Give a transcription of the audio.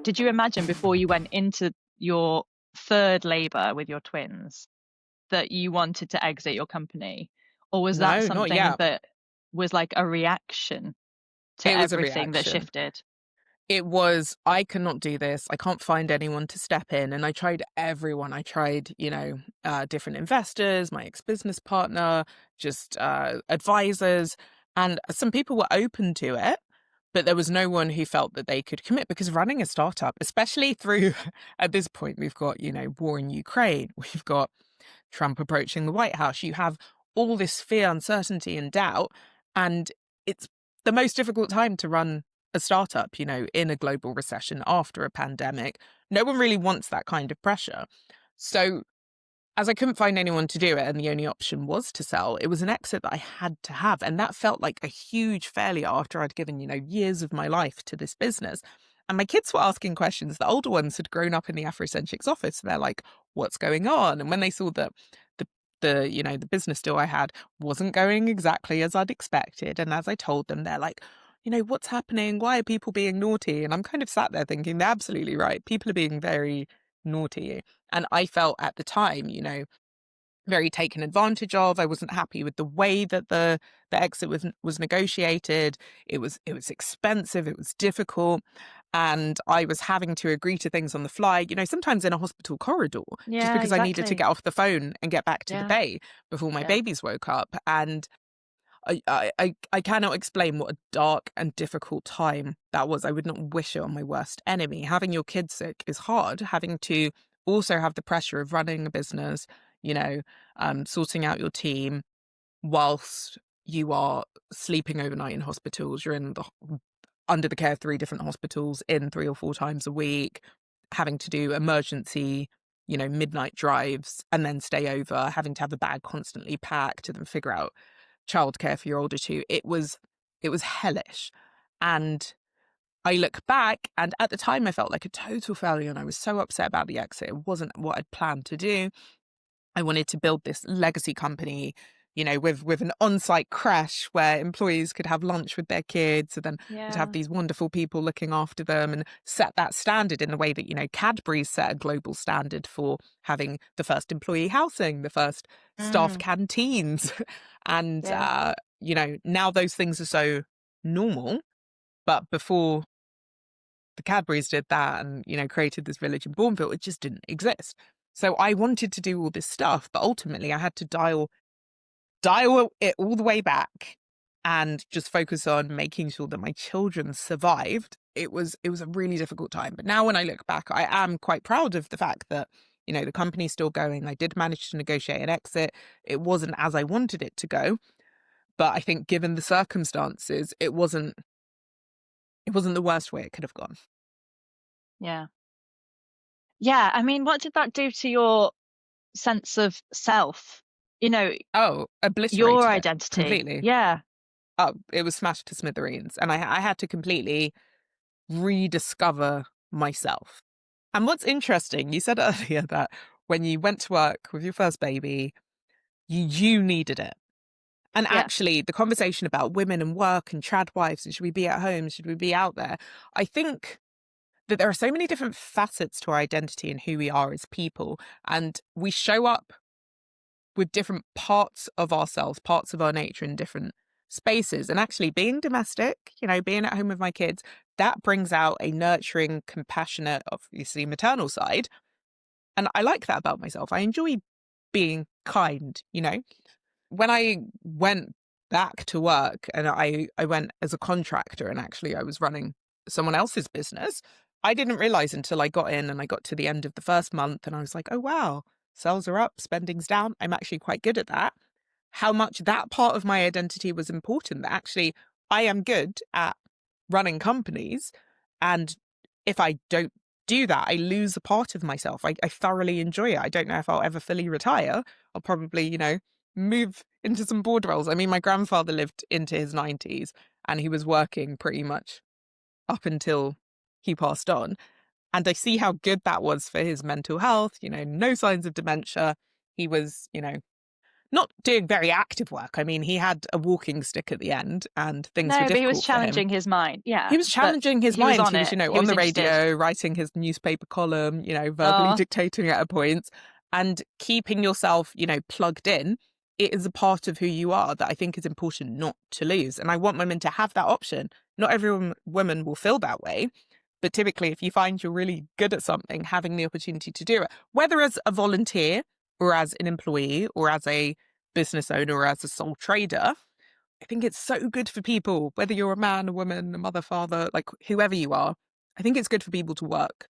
Did you imagine before you went into your third labour with your twins that you wanted to exit your company? Or was that No, not something yet. that was like a reaction to It was a everything that reaction. shifted? It was, I cannot do this. I can't find anyone to step in. And I tried everyone. I tried, different investors, my ex-business partner, just advisors. And some people were open to it, but there was no one who felt that they could commit, because running a startup, especially through, at this point, we've got, war in Ukraine, we've got Trump approaching the White House, you have all this fear, uncertainty, and doubt. And it's the most difficult time to run a startup, in a global recession after a pandemic. No one really wants that kind of pressure. So, as I couldn't find anyone to do it and the only option was to sell, it was an exit that I had to have. And that felt like a huge failure after I'd given, years of my life to this business. And my kids were asking questions. The older ones had grown up in the Afrocenchix office. And they're like, what's going on? And when they saw that the business deal I had wasn't going exactly as I'd expected, and as I told them, they're like, what's happening? Why are people being naughty? And I'm kind of sat there thinking, they're absolutely right. People are being very naughty. And I felt at the time, very taken advantage of. I wasn't happy with the way that the exit was negotiated. It was expensive. It was difficult, and I was having to agree to things on the fly. Sometimes in a hospital corridor, just Yeah, because I needed to exactly. get off the phone and get back to the Yeah, bay before my yeah. babies woke up. And I cannot explain what a dark and difficult time that was. I would not wish it on my worst enemy. Having your kids sick is hard. Having to also have the pressure of running a business, sorting out your team whilst you are sleeping overnight in hospitals. You're under the care of 3 different hospitals in 3 or 4 times a week, having to do emergency, midnight drives and then stay over, having to have the bag constantly packed and then figure out childcare for your older 2. It was hellish. And I look back, and at the time I felt like a total failure and I was so upset about the exit. It wasn't what I'd planned to do. I wanted to build this legacy company, with an on-site creche where employees could have lunch with their kids, and then we'd have Yeah. these wonderful people looking after them, and set that standard in the way that, Cadbury's set a global standard for having the first employee housing, the first staff Mm, canteens. And, yeah. now those things are so normal. But before the Cadburys did that and, created this village in Bourneville, it just didn't exist. So I wanted to do all this stuff, but ultimately I had to dial it all the way back and just focus on making sure that my children survived. It was a really difficult time. But now when I look back, I am quite proud of the fact that, the company's still going. I did manage to negotiate an exit. It wasn't as I wanted it to go, but I think given the circumstances, it wasn't the worst way it could have gone. Yeah. Yeah. I mean, what did that do to your sense of self? You know, Oh, your obliterated it identity. completely. Yeah. Oh, it was smashed to smithereens. And I had to completely rediscover myself. And what's interesting, you said earlier that when you went to work with your first baby, you needed it. And Yeah. actually, the conversation about women and work and trad wives and should we be at home, should we be out there? I think that there are so many different facets to our identity and who we are as people. And we show up with different parts of ourselves, parts of our nature in different spaces. And actually, being domestic, being at home with my kids, that brings out a nurturing, compassionate, obviously maternal side. And I like that about myself. I enjoy being kind. When I went back to work and I went as a contractor and actually I was running someone else's business, I didn't realize until I got in and I got to the end of the first month and I was like, oh, wow, sales are up, spending's down. I'm actually quite good at that. How much that part of my identity was important, that actually I am good at running companies. And if I don't do that, I lose a part of myself. I thoroughly enjoy it. I don't know if I'll ever fully retire. I'll probably, move into some board roles. I mean, my grandfather lived into his 90s and he was working pretty much up until he passed on. And I see how good that was for his mental health, no signs of dementia. He was, not doing very active work. I mean, he had a walking stick at the end and things were No, but he was difficult for him. challenging his mind. Yeah. He was challenging his he was mind. on He was, it. you know, He on was the interested. radio, writing his newspaper column, you know, verbally Oh, dictating at a point, and keeping yourself, you know, plugged in. It is a part of who you are that I think is important not to lose. And I want women to have that option. Not every woman will feel that way. But typically, if you find you're really good at something, having the opportunity to do it, whether as a volunteer or as an employee or as a business owner or as a sole trader, I think it's so good for people, whether you're a man, a woman, a mother, father, like whoever you are. I think it's good for people to work.